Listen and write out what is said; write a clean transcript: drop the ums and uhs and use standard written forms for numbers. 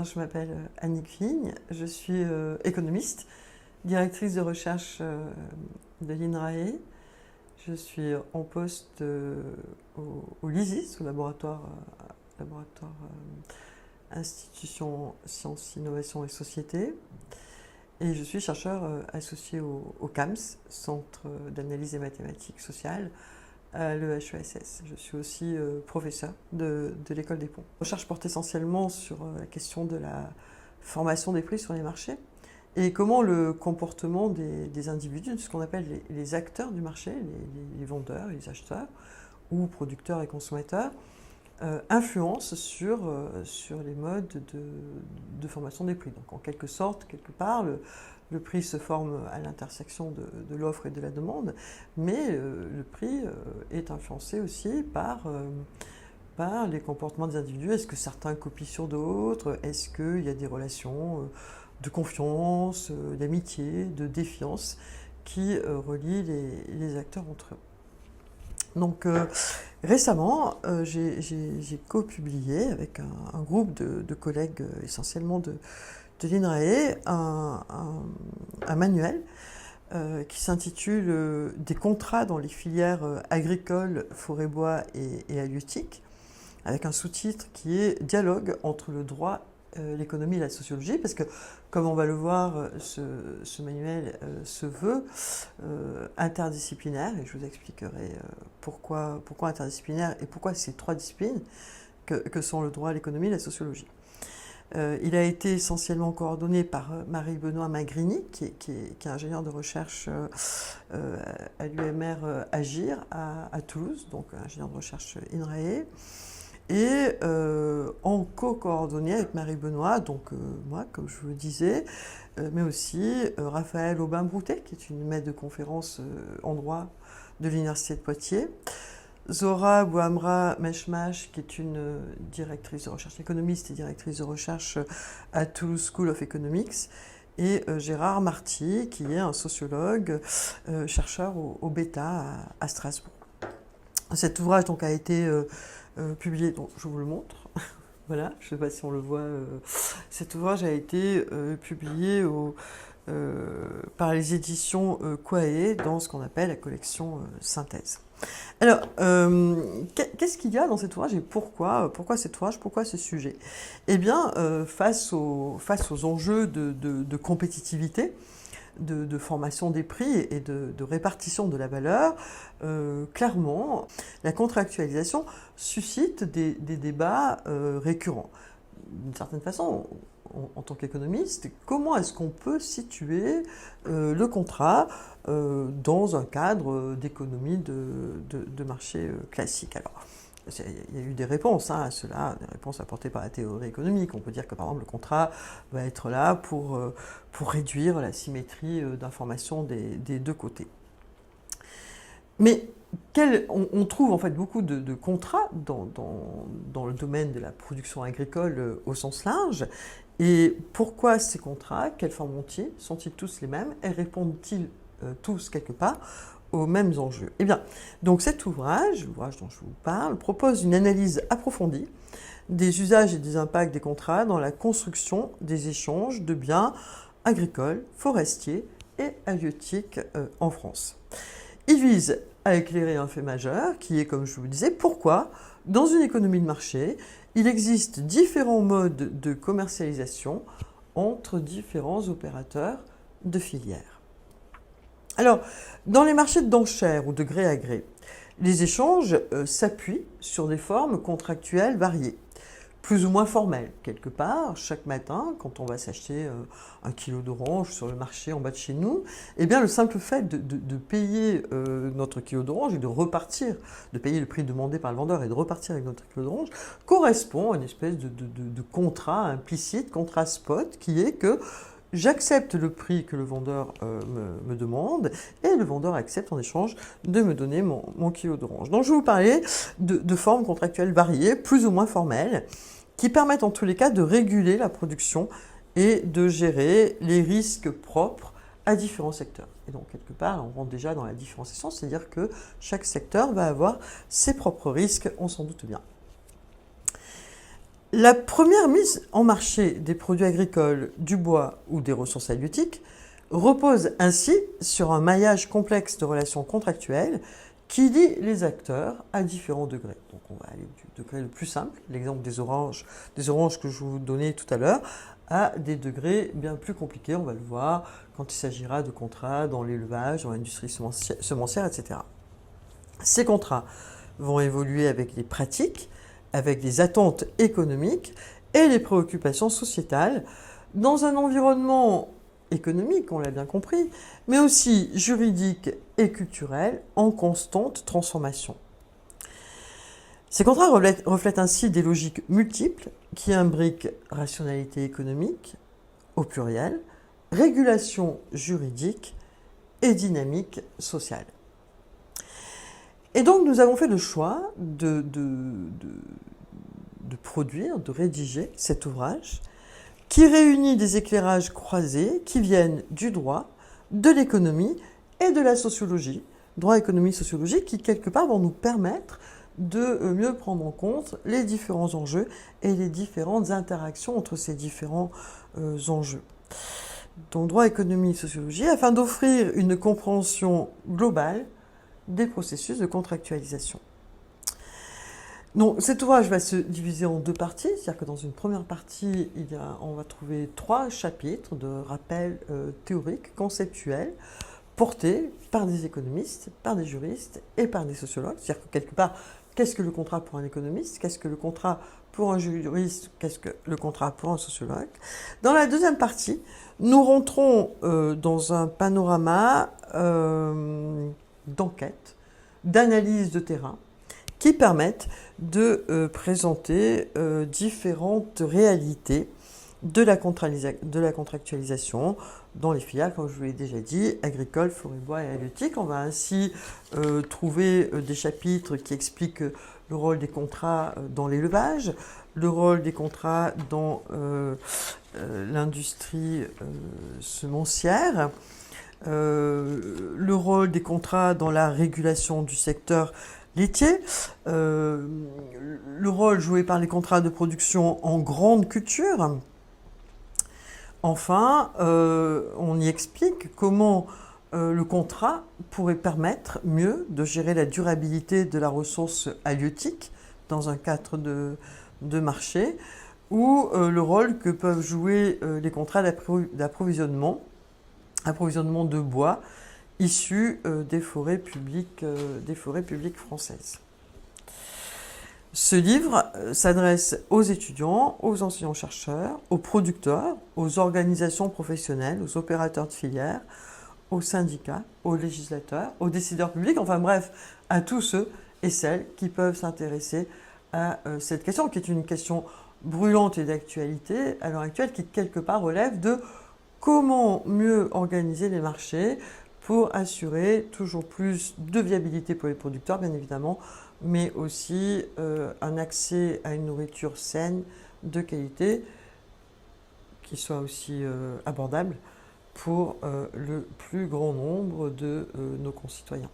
Je m'appelle Annick Vigne, je suis économiste, directrice de recherche de l'INRAE. Je suis en poste au LISIS, au laboratoire Institution Sciences, Innovation et Société. Et je suis chercheur associé au CAMS, Centre d'analyse des mathématiques sociales, à l'EHESS. Je suis aussi professeur de l'école des ponts. La recherche porte essentiellement sur la question de la formation des prix sur les marchés et comment le comportement des individus, ce qu'on appelle les acteurs du marché, les vendeurs, les acheteurs ou producteurs et consommateurs, influence sur les modes de formation des prix. Donc en quelque sorte, quelque part, le prix se forme à l'intersection de l'offre et de la demande, mais le prix est influencé aussi par les comportements des individus. Est-ce que certains copient sur d'autres? Est-ce qu'il y a des relations de confiance, d'amitié, de défiance qui relient les acteurs entre eux? Donc récemment, j'ai co-publié avec un groupe de collègues essentiellement de l'INRAE un manuel qui s'intitule Des contrats dans les filières agricoles, forêt-bois et halieutiques, avec un sous-titre qui est Dialogue entre le droit, l'économie et la sociologie, parce que, comme on va le voir, ce manuel se veut interdisciplinaire, et je vous expliquerai pourquoi interdisciplinaire et pourquoi ces trois disciplines que sont le droit, l'économie et la sociologie. Il a été essentiellement coordonné par Marie-Benoît Magrini, qui est ingénieure de recherche à l'UMR Agir à Toulouse, donc ingénieure de recherche INRAE, et en co-coordonné avec Marie-Benoît, donc moi, comme je vous le disais, mais aussi Raphaël Aubin-Broutet, qui est une maître de conférence en droit de l'Université de Poitiers, Zora Bouhamra Meshmash, qui est une directrice de recherche économiste et directrice de recherche à Toulouse School of Economics, et Gérard Marty, qui est un sociologue, chercheur au Beta à Strasbourg. Cet ouvrage donc, a été publié, donc je vous le montre. Voilà, je ne sais pas si on le voit. Cet ouvrage a été publié par les éditions Quae dans ce qu'on appelle la collection Synthèse. Alors, qu'est-ce qu'il y a dans cet ouvrage et pourquoi cet ouvrage, pourquoi ce sujet? Eh bien, face aux enjeux de compétitivité, de formation des prix et de répartition de la valeur, clairement, la contractualisation suscite des débats récurrents. D'une certaine façon, en tant qu'économiste, comment est-ce qu'on peut situer le contrat dans un cadre d'économie de marché classique? Alors, il y a eu des réponses à cela, des réponses apportées par la théorie économique. On peut dire que par exemple le contrat va être là pour réduire la symétrie d'information des deux côtés. Mais on trouve en fait beaucoup de contrats dans le domaine de la production agricole au sens large. Et pourquoi ces contrats? Quelle forme ont-ils? Sont-ils tous les mêmes? Et répondent-ils tous quelque part aux mêmes enjeux? Eh bien, donc cet ouvrage, l'ouvrage dont je vous parle, propose une analyse approfondie des usages et des impacts des contrats dans la construction des échanges de biens agricoles, forestiers et halieutiques en France. Il vise à éclairer un fait majeur qui est, comme je vous le disais, pourquoi, dans une économie de marché, il existe différents modes de commercialisation entre différents opérateurs de filières. Alors, dans les marchés d'enchères ou de gré à gré, les échanges s'appuient sur des formes contractuelles variées, plus ou moins formelles. Quelque part, chaque matin, quand on va s'acheter un kilo d'orange sur le marché en bas de chez nous, eh bien, le simple fait de payer notre kilo d'orange et de repartir, de payer le prix demandé par le vendeur et de repartir avec notre kilo d'orange, correspond à une espèce de contrat implicite, contrat spot, qui est que j'accepte le prix que le vendeur me demande et le vendeur accepte en échange de me donner mon kilo d'orange. Donc je vais vous parler de formes contractuelles variées, plus ou moins formelles, qui permettent en tous les cas de réguler la production et de gérer les risques propres à différents secteurs. Et donc quelque part, on rentre déjà dans la différenciation, c'est-à-dire que chaque secteur va avoir ses propres risques, on s'en doute bien. La première mise en marché des produits agricoles, du bois ou des ressources halieutiques repose ainsi sur un maillage complexe de relations contractuelles qui lie les acteurs à différents degrés. Donc on va aller du degré le plus simple, l'exemple des oranges que je vous donnais tout à l'heure, à des degrés bien plus compliqués, on va le voir quand il s'agira de contrats dans l'élevage, dans l'industrie semencière, etc. Ces contrats vont évoluer avec les pratiques, avec les attentes économiques et les préoccupations sociétales dans un environnement économique, on l'a bien compris, mais aussi juridique et culturel en constante transformation. Ces contrats reflètent ainsi des logiques multiples qui imbriquent rationalité économique, au pluriel, régulation juridique et dynamique sociale. Et donc nous avons fait le choix de produire, de rédiger cet ouvrage qui réunit des éclairages croisés qui viennent du droit, de l'économie et de la sociologie. Droit, économie, sociologie qui quelque part vont nous permettre de mieux prendre en compte les différents enjeux et les différentes interactions entre ces différents enjeux. Donc droit, économie, sociologie, afin d'offrir une compréhension globale des processus de contractualisation. Donc, cet ouvrage va se diviser en deux parties, c'est-à-dire que dans une première partie, on va trouver 3 chapitres de rappels théoriques, conceptuels, portés par des économistes, par des juristes et par des sociologues. C'est-à-dire que quelque part, qu'est-ce que le contrat pour un économiste? Qu'est-ce que le contrat pour un juriste? Qu'est-ce que le contrat pour un sociologue? Dans la deuxième partie, nous rentrons dans un panorama d'enquête, d'analyse de terrain, qui permettent de présenter différentes réalités de la contractualisation dans les filières, comme je vous l'ai déjà dit, agricole, forêt, bois et halieutique. On va ainsi trouver des chapitres qui expliquent le rôle des contrats dans l'élevage, le rôle des contrats dans l'industrie semencière, le rôle des contrats dans la régulation du secteur laitier, le rôle joué par les contrats de production en grande culture. Enfin, on y explique comment le contrat pourrait permettre mieux de gérer la durabilité de la ressource halieutique dans un cadre de marché, ou le rôle que peuvent jouer les contrats d'approvisionnement de bois issus des forêts publiques françaises. Ce livre s'adresse aux étudiants, aux enseignants-chercheurs, aux producteurs, aux organisations professionnelles, aux opérateurs de filière, aux syndicats, aux législateurs, aux décideurs publics, enfin bref, à tous ceux et celles qui peuvent s'intéresser à cette question, qui est une question brûlante et d'actualité à l'heure actuelle, qui quelque part relève de comment mieux organiser les marchés pour assurer toujours plus de viabilité pour les producteurs, bien évidemment, mais aussi un accès à une nourriture saine, de qualité, qui soit aussi abordable pour le plus grand nombre de nos concitoyens.